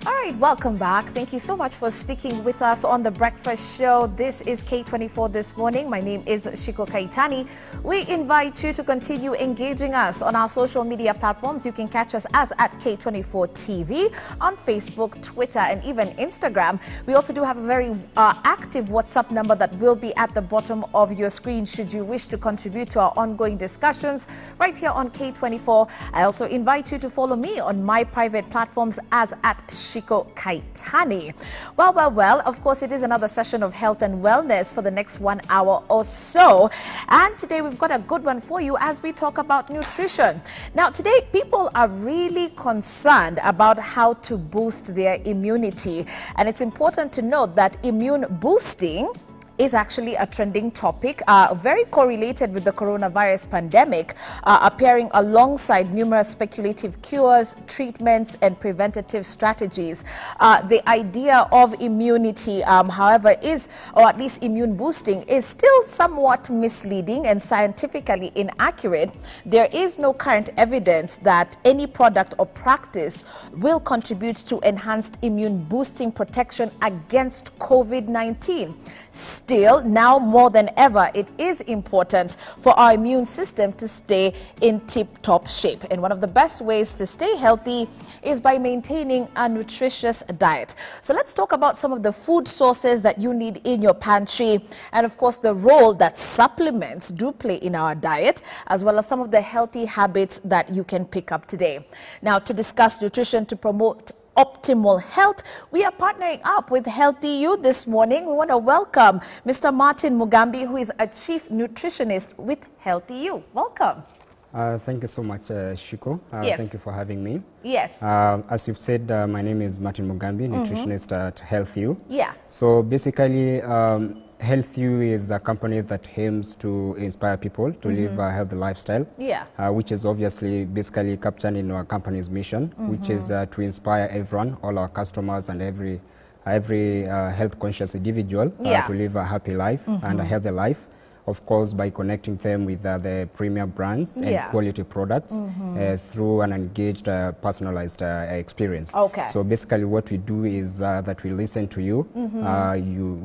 All right, welcome back. Thank you so much for sticking with us on The Breakfast Show. This is K24 This Morning. My name is Shiko Kaitani. We invite you to continue engaging us on our social media platforms. You can catch us as at K24 TV on Facebook, Twitter, and even Instagram. We also do have a very active WhatsApp number that will be at the bottom of your screen should you wish to contribute to our ongoing discussions right here on K24. I also invite you to follow me on my private platforms as at Shiko Kaitani. Well, of course, it is another session of health and wellness for the next 1 hour or so. And today we've got a good one for you as we talk about nutrition. Now, today people are really concerned about how to boost their immunity. And it's important to note that immune boosting is actually a trending topic, very correlated with the coronavirus pandemic, appearing alongside numerous speculative cures, treatments, and preventative strategies. The idea of immunity, however, or at least immune boosting, is still somewhat misleading and scientifically inaccurate. There is no current evidence that any product or practice will contribute to enhanced immune boosting protection against COVID-19. Still, now more than ever, it is important for our immune system to stay in tip-top shape. And one of the best ways to stay healthy is by maintaining a nutritious diet. So let's talk about some of the food sources that you need in your pantry, and of course the role that supplements do play in our diet, as well as some of the healthy habits that you can pick up today. Now, to discuss nutrition to promote optimal health, we are partnering up with Healthy You this morning. We want to welcome Mr. Martin Mugambi, who is a chief nutritionist with Healthy You. Welcome. Thank you so much, Shiko. Yes. Thank you for having me. Yes. As you've said, my name is Martin Mugambi, nutritionist at Healthy You. Yeah. So basically, Healthy You is a company that aims to inspire people to live a healthy lifestyle, which is obviously basically captured in our company's mission, which is to inspire everyone, all our customers and every health conscious individual to live a happy life and a healthy life. Of course, by connecting them with the premier brands and quality products through an engaged, personalized experience. Okay. So basically what we do is that we listen to you.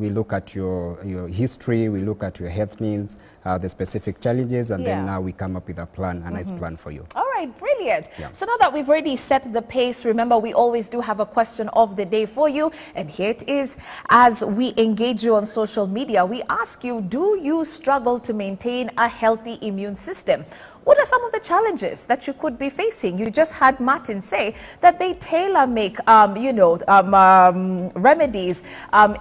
We look at your history, we look at your health needs, the specific challenges, and then now we come up with a plan, a nice plan for you. All right, brilliant. So now that we've already set the pace, remember we always do have a question of the day for you. And here it is. As we engage you on social media, we ask you, do you struggle to maintain a healthy immune system? What are some of the challenges that you could be facing? You just had Martin say that they tailor-make, remedies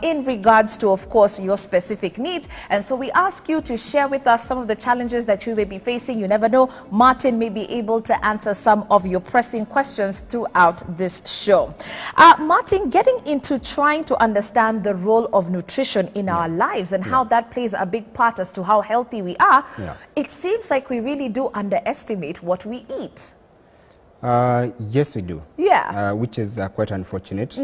in regards to, of course, your specific needs. And so we ask you to share with us some of the challenges that you may be facing. You never know, Martin may be able to answer some of your pressing questions throughout this show. Martin, getting into trying to understand the role of nutrition in our lives and how that plays a big part as to how healthy we are, it seems like we really do underestimate what we eat. Yes, we do. Yeah. Which is quite unfortunate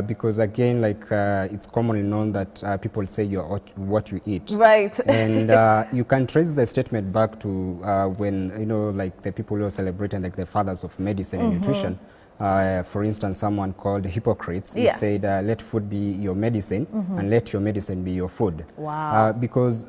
because, again, like it's commonly known that people say you're what you eat. Right. And you can trace the statement back to when, like the people who are celebrating, like the fathers of medicine and nutrition. For instance, someone called Hippocrates, he said, let food be your medicine and let your medicine be your food. Wow. Because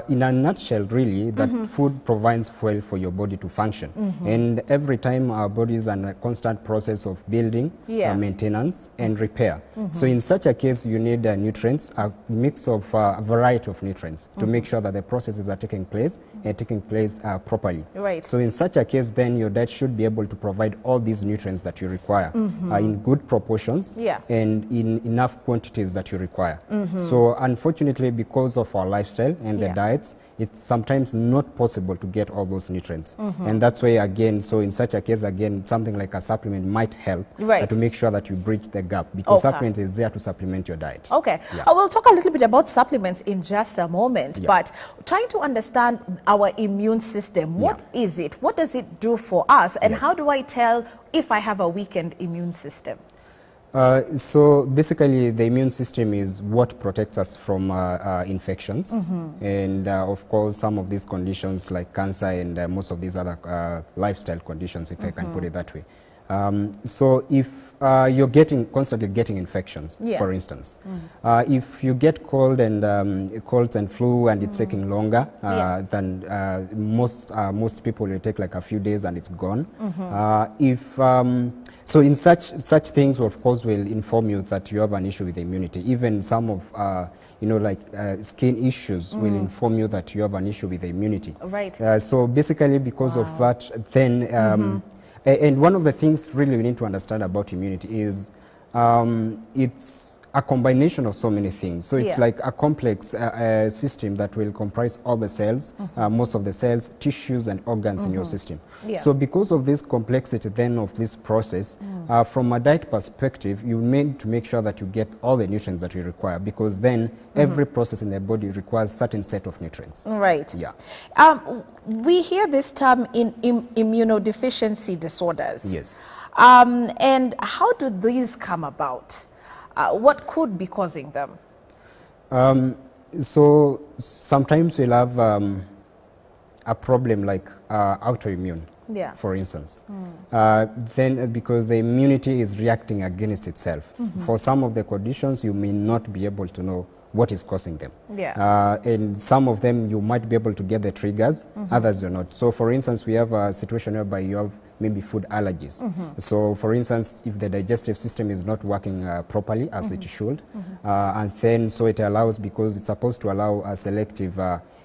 in a nutshell, really, that food provides fuel for your body to function. And every time our body is in a constant process of building, maintenance, and repair. So in such a case, you need nutrients, a mix of a variety of nutrients to make sure that the processes are taking place and taking place properly. Right. So in such a case, then your diet should be able to provide all these nutrients that you require in good proportions and in enough quantities that you require. So unfortunately, because of our lifestyle and the diets, it's sometimes not possible to get all those nutrients. And that's why, again, so in such a case, again, something like a supplement might help to make sure that you bridge the gap, because supplement is there to supplement your diet. Okay. We'll talk a little bit about supplements in just a moment, but trying to understand our immune system, what is it? What does it do for us? And how do I tell if I have a weakened immune system? So basically, the immune system is what protects us from infections. And of course, some of these conditions like cancer and most of these other lifestyle conditions, if I can put it that way. So if you're constantly getting infections, for instance, if you get colds and flu and it's taking longer than most people, will take like a few days and it's gone. So in such things, of course, will inform you that you have an issue with immunity. Even some of skin issues will inform you that you have an issue with the immunity. Right. So basically, because of that, then and one of the things really we need to understand about immunity is it's a combination of so many things. So it's like a complex system that will comprise all the cells, most of the cells, tissues and organs in your system. So because of this complexity then of this process, from a diet perspective, you need to make sure that you get all the nutrients that you require, because then every process in the body requires certain set of nutrients. Right. Yeah. We hear this term in immunodeficiency disorders. Yes. And how do these come about? What could be causing them? So sometimes we'll have a problem like autoimmune, for instance. Then because the immunity is reacting against itself. For some of the conditions, you may not be able to know what is causing them. And some of them you might be able to get the triggers, others you're not. So for instance, we have a situation whereby you have maybe food allergies. So for instance, if the digestive system is not working properly as it should, and then so it allows, because it's supposed to allow a selective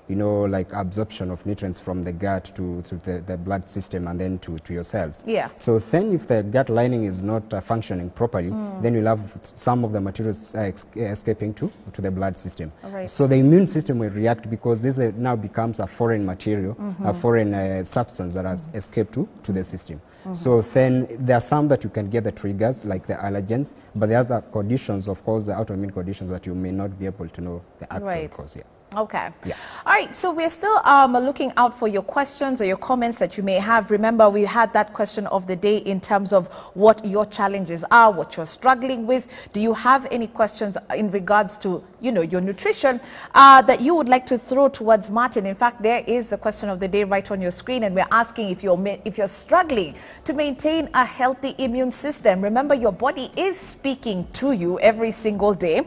like absorption of nutrients from the gut to the blood system and then to your cells. So then if the gut lining is not functioning properly, then you'll have some of the materials escaping to the blood system. So the immune system will react, because this now becomes a foreign material, a foreign substance that has escaped to the system. So then there are some that you can get the triggers, like the allergens, but there are other conditions, of course, the autoimmune conditions, that you may not be able to know the actual cause. Okay. Yeah. All right. So we're still looking out for your questions or your comments that you may have. Remember, we had that question of the day in terms of what your challenges are, what you're struggling with. Do you have any questions in regards to, your nutrition that you would like to throw towards Martin? In fact, there is the question of the day right on your screen, and we're asking if you're struggling to maintain a healthy immune system. Remember, your body is speaking to you every single day,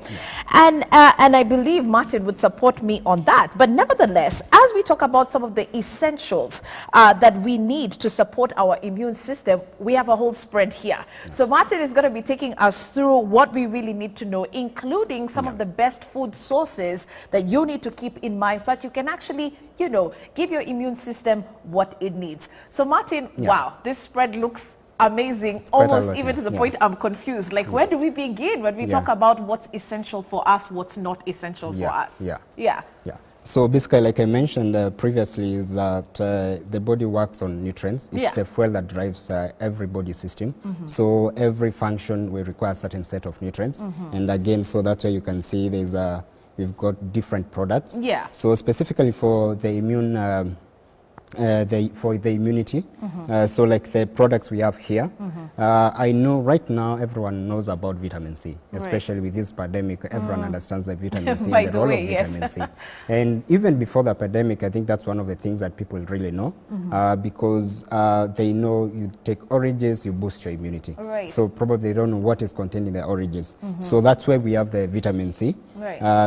and I believe Martin would support me on that. But nevertheless, as we talk about some of the essentials that we need to support our immune system, we have a whole spread here. So Martin is going to be taking us through what we really need to know, including some of the best food sources that you need to keep in mind so that you can actually, give your immune system what it needs. So Martin, wow, this spread looks amazing, almost even to the point I'm confused. Like, where do we begin when we talk about what's essential for us, what's not essential for us? Yeah. So basically, like I mentioned previously, is that the body works on nutrients. It's the fuel that drives every body system. So every function will require a certain set of nutrients. And again, so that's why you can see we've got different products. So specifically for the immune for the immunity. So like the products we have here, I know right now everyone knows about vitamin C, especially with this pandemic. Everyone understands the vitamin C and the role of vitamin C. And even before the pandemic, I think that's one of the things that people really know, because they know you take oranges, you boost your immunity. So probably they don't know what is contained in the oranges. So that's where we have the vitamin C.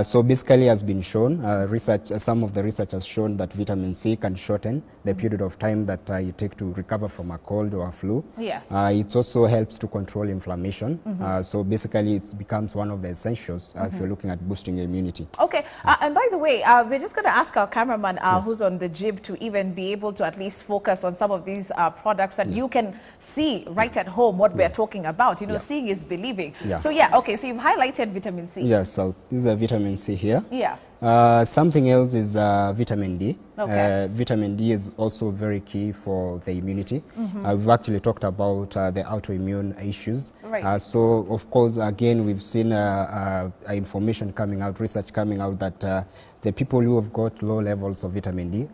So basically has been shown, some of the research has shown that vitamin C can shorten the period of time that you take to recover from a cold or a flu. It also helps to control inflammation. So basically it becomes one of the essentials if you're looking at boosting your immunity. Okay, and by the way, we're just going to ask our cameraman who's on the jib to even be able to at least focus on some of these products that you can see right at home what we're talking about. Seeing is believing. So okay, so you've highlighted vitamin C. Yes, so this is a vitamin C here. Something else is vitamin D. Vitamin D is also very key for the immunity. We've actually talked about the autoimmune issues. So, of course, again, we've seen information coming out, research coming out that the people who have got low levels of vitamin D,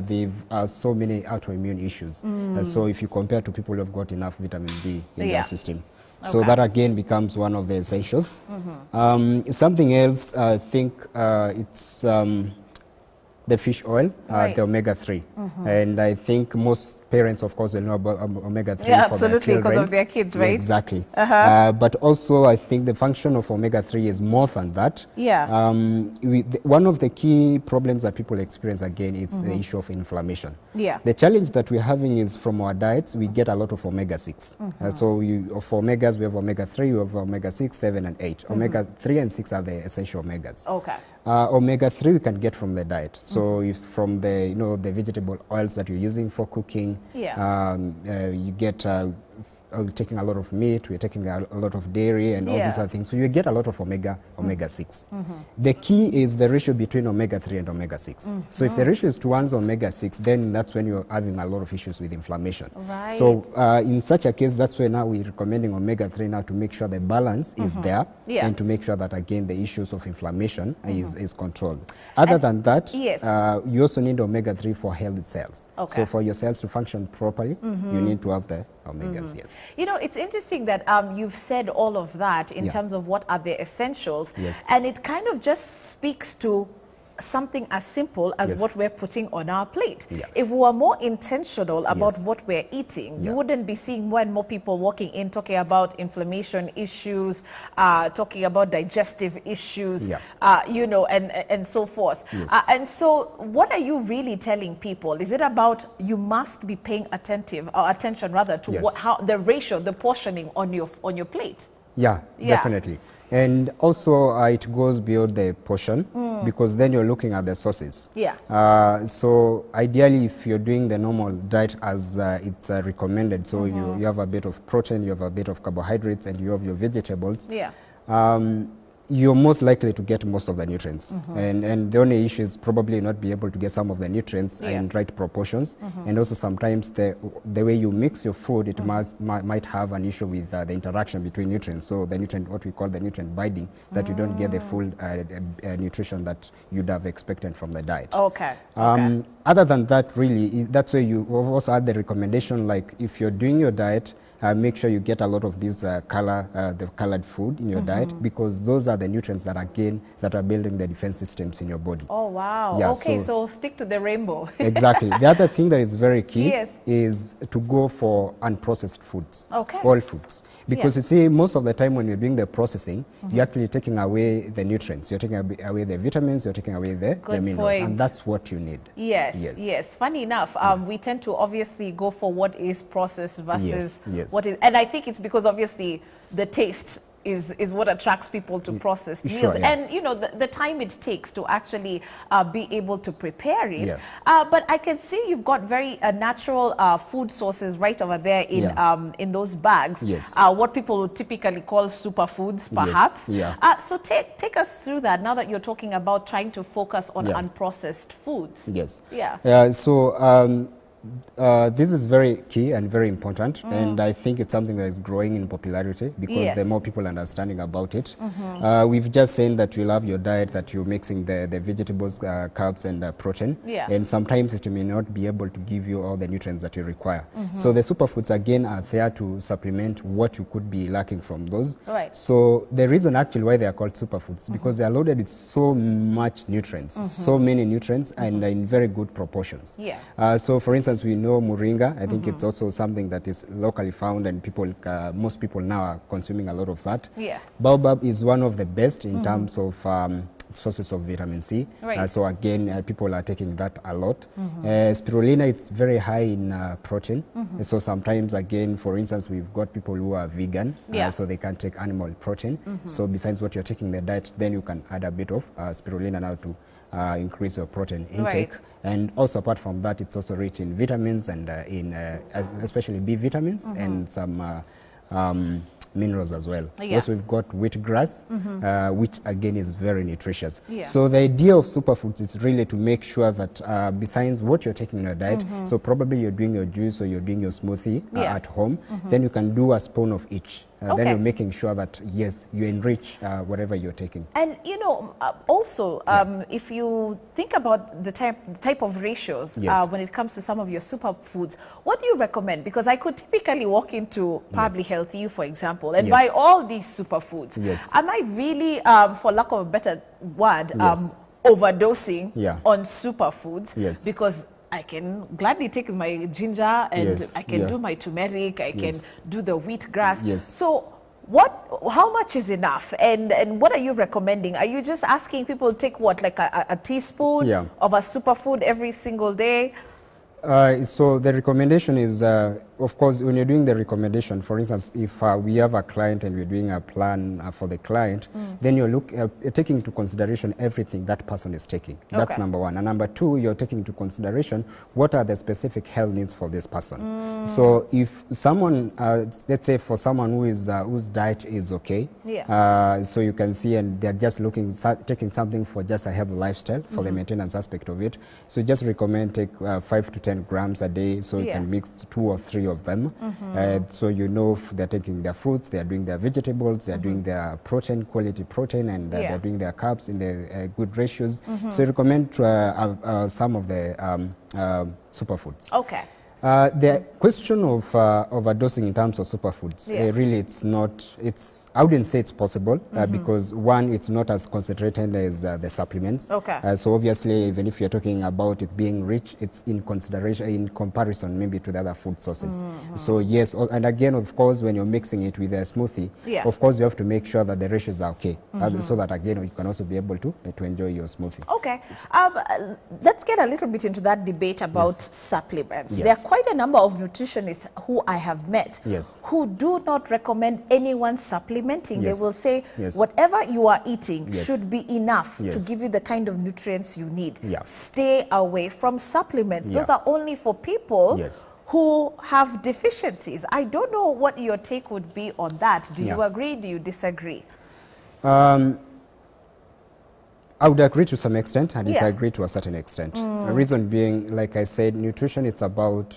they've so many autoimmune issues. So if you compare to people who have got enough vitamin D in their system. So that again becomes one of the essentials. Something else, I think it's the fish oil, the omega-3. And I think most parents, of course, will know about omega-3 yeah, for their children. Absolutely, because of their kids, right? Yeah, exactly. But also, I think the function of omega-3 is more than that. Yeah. One of the key problems that people experience, again, is the issue of inflammation. Yeah. The challenge that we're having is from our diets, we get a lot of omega-6. So for omegas, we have omega-3, we have omega-6, 7, and 8. Omega-3 and 6 are the essential omegas. Okay. Omega-3 we can get from the diet. So if from the the vegetable oils that you're using for cooking, you get taking a lot of meat, we're taking a lot of dairy and all these other things. So you get a lot of omega-6. The key is the ratio between omega-3 and omega-6. So if the ratio is to 1 omega-6, then that's when you're having a lot of issues with inflammation. Right. So in such a case, that's why now we're recommending omega-3 now to make sure the balance is there and to make sure that, again, the issues of inflammation is controlled. Other than that, you also need omega-3 for healthy cells. Okay. So for your cells to function properly, you need to have the omegas, yes. You know, it's interesting that you've said all of that in terms of what are the essentials, and it kind of just speaks to something as simple as what we're putting on our plate. If we were more intentional about what we're eating, you wouldn't be seeing more and more people walking in talking about inflammation issues, talking about digestive issues, you know, and so forth. And so what are you really telling people? Is it about you must be paying attention rather to what, how the ratio, the portioning on your plate? Yeah, definitely. And also it goes beyond the portion because then you're looking at the sources. So ideally, if you're doing the normal diet as it's recommended, so you have a bit of protein, you have a bit of carbohydrates, and you have your vegetables, you're most likely to get most of the nutrients. And the only issue is probably not be able to get some of the nutrients in right proportions. And also sometimes the way you mix your food, it might have an issue with the interaction between nutrients. So the nutrient, what we call the nutrient binding, that you don't get the full nutrition that you'd have expected from the diet. Other than that, really, that's where you also add the recommendation, like if you're doing your diet, make sure you get a lot of these the colored food in your diet, because those are the nutrients that are building the defense systems in your body. Oh, wow. Yeah, okay, so stick to the rainbow. Exactly. The other thing that is very key is to go for unprocessed foods, all foods. Because you see, most of the time when you're doing the processing, you're actually taking away the nutrients. You're taking away the vitamins, you're taking away the minerals, and that's what you need. Yes. Funny enough, we tend to obviously go for what is processed versus what is, and I think it's because obviously the taste is what attracts people to processed meals, and you know the time it takes to actually be able to prepare it. But I can see you've got very natural food sources right over there in those bags. What people would typically call superfoods, perhaps. So take us through that now that you're talking about trying to focus on unprocessed foods. So this is very key and very important, and I think it's something that is growing in popularity because the more people understanding about it. We've just said that you love your diet, that you're mixing the vegetables, carbs, and protein, and sometimes it may not be able to give you all the nutrients that you require. So the superfoods, again, are there to supplement what you could be lacking from those. So the reason actually why they are called superfoods is because they are loaded with so much nutrients, so many nutrients, and in very good proportions. So for instance, we know moringa. I think it's also something that is locally found, and most people now are consuming a lot of that. Baobab is one of the best in terms of sources of vitamin C. So again, people are taking that a lot. Spirulina, it's very high in protein. So sometimes, again, for instance, we've got people who are vegan, so they can take animal protein. So besides what you're taking in the diet, then you can add a bit of spirulina now to increase your protein intake. And also apart from that, it's also rich in vitamins and especially B vitamins and some minerals as well. Also, we've got wheatgrass, which again is very nutritious. So the idea of superfoods is really to make sure that besides what you're taking in your diet, so probably you're doing your juice or you're doing your smoothie at home, then you can do a spoon of each. Then you're making sure that, yes, you enrich whatever you're taking. And, you know, also, if you think about the type of ratios when it comes to some of your superfoods, what do you recommend? Because I could typically walk into Probably Healthy You, for example, and buy all these superfoods. Am I really, for lack of a better word, overdosing on superfoods because I can gladly take my ginger and I can do my turmeric, I can do the wheatgrass. So how much is enough, and what are you recommending? Are you just asking people to take what, like a teaspoon of a superfood every single day? So the recommendation is, of course, when you're doing the recommendation, for instance, if we have a client and we're doing a plan for the client, then you're taking into consideration everything that person is taking. That's number one. And number two, you're taking into consideration what are the specific health needs for this person. So if someone, let's say for someone who is whose diet is okay, so you can see, and they're just taking something for just a healthy lifestyle for the maintenance aspect of it. So just recommend take 5 to 10 grams a day, so you can mix 2 or 3 of them. So you know if they're taking their fruits, they're doing their vegetables, they're doing their protein, quality protein, and they're doing their carbs in the good ratios. So you recommend some of the superfoods. Okay. The question of overdosing in terms of superfoods, really I wouldn't say it's possible because one, it's not as concentrated as the supplements. So obviously, even if you're talking about it being rich, it's in comparison maybe to the other food sources. So yes, and again, of course, when you're mixing it with a smoothie, of course, you have to make sure that the ratios are okay, so that again, you can also be able to enjoy your smoothie. Okay. Let's get a little bit into that debate about supplements. There are quite a number of nutritionists who I have met who do not recommend anyone supplementing. They will say whatever you are eating should be enough to give you the kind of nutrients you need. Stay away from supplements. Those are only for people who have deficiencies. I don't know what your take would be on that. Do you agree? Do you disagree? I would agree to some extent and disagree to a certain extent. The reason being, like I said, nutrition, it's about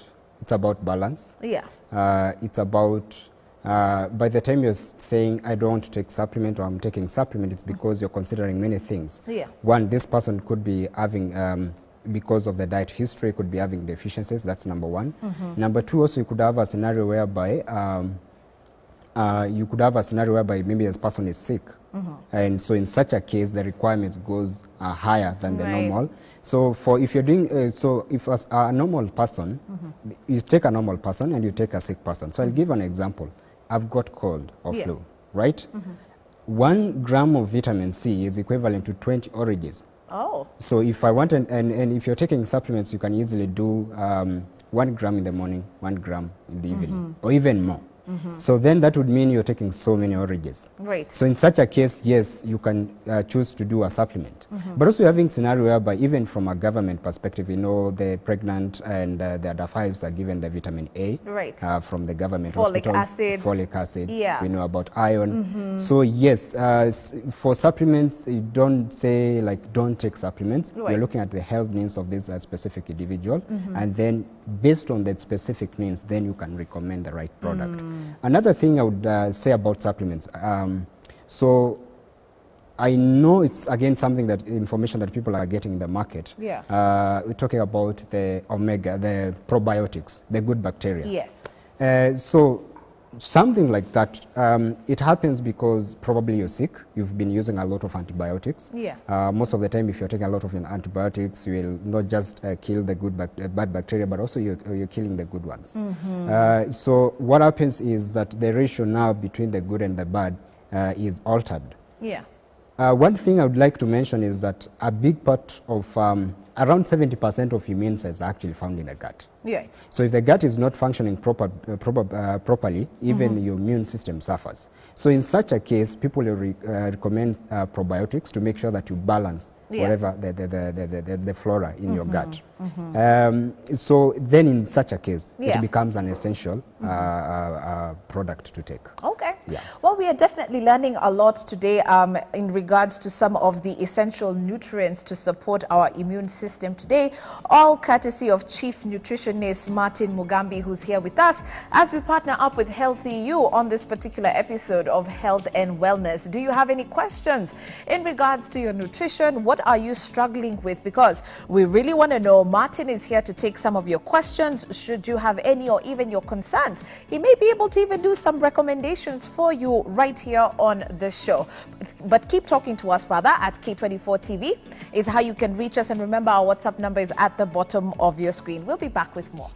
balance. It's about, by the time you're saying, I don't want to take supplement or I'm taking supplement, it's because you're considering many things. One, this person could be having, because of the diet history, could be having deficiencies. That's number one. Number two, also you could have a scenario whereby maybe this person is sick. And so in such a case, the requirements goes higher than the normal. So if you're doing, so if as a normal person, you take a normal person and you take a sick person. So I'll give an example. I've got cold or flu, right? 1 gram of vitamin C is equivalent to 20 oranges. So if I want, and if you're taking supplements, you can easily do 1 gram in the morning, 1 gram in the evening, or even more. So then that would mean you're taking so many oranges. So in such a case, yes, you can choose to do a supplement. But also having scenario whereby even from a government perspective, you know, the pregnant and the other fives are given the vitamin A from the government hospitals. Folic acid. We know about iron. So yes, for supplements, you don't say like don't take supplements. You're looking at the health needs of this specific individual, and then based on that specific needs, then you can recommend the right product. Another thing I would say about supplements, so I know it's again something that information that people are getting in the market. We're talking about the omega, the probiotics, the good bacteria. So something like that, it happens because probably you're sick, you've been using a lot of antibiotics. Most of the time, if you're taking a lot of antibiotics, you will not just kill the bad bacteria, but also you're killing the good ones. So what happens is that the ratio now between the good and the bad is altered. One thing I would like to mention is that a big part of around 70% of immune cells are actually found in the gut. So if the gut is not functioning properly, even your immune system suffers. So in such a case, people will recommend probiotics to make sure that you balance whatever the flora in your gut. So then in such a case, it becomes an essential product to take. Well, we are definitely learning a lot today in regards to some of the essential nutrients to support our immune system today, all courtesy of Chief Nutritionist nutritionist Martin Mugambi, who's here with us as we partner up with Healthy You on this particular episode of Health and Wellness. Do you have any questions in regards to your nutrition? What are you struggling with? Because we really want to know. Martin is here to take some of your questions. Should you have any or even your concerns, he may be able to even do some recommendations for you right here on the show. But keep talking to us further at K24 TV is how you can reach us. And remember, our WhatsApp number is at the bottom of your screen. We'll be back with more.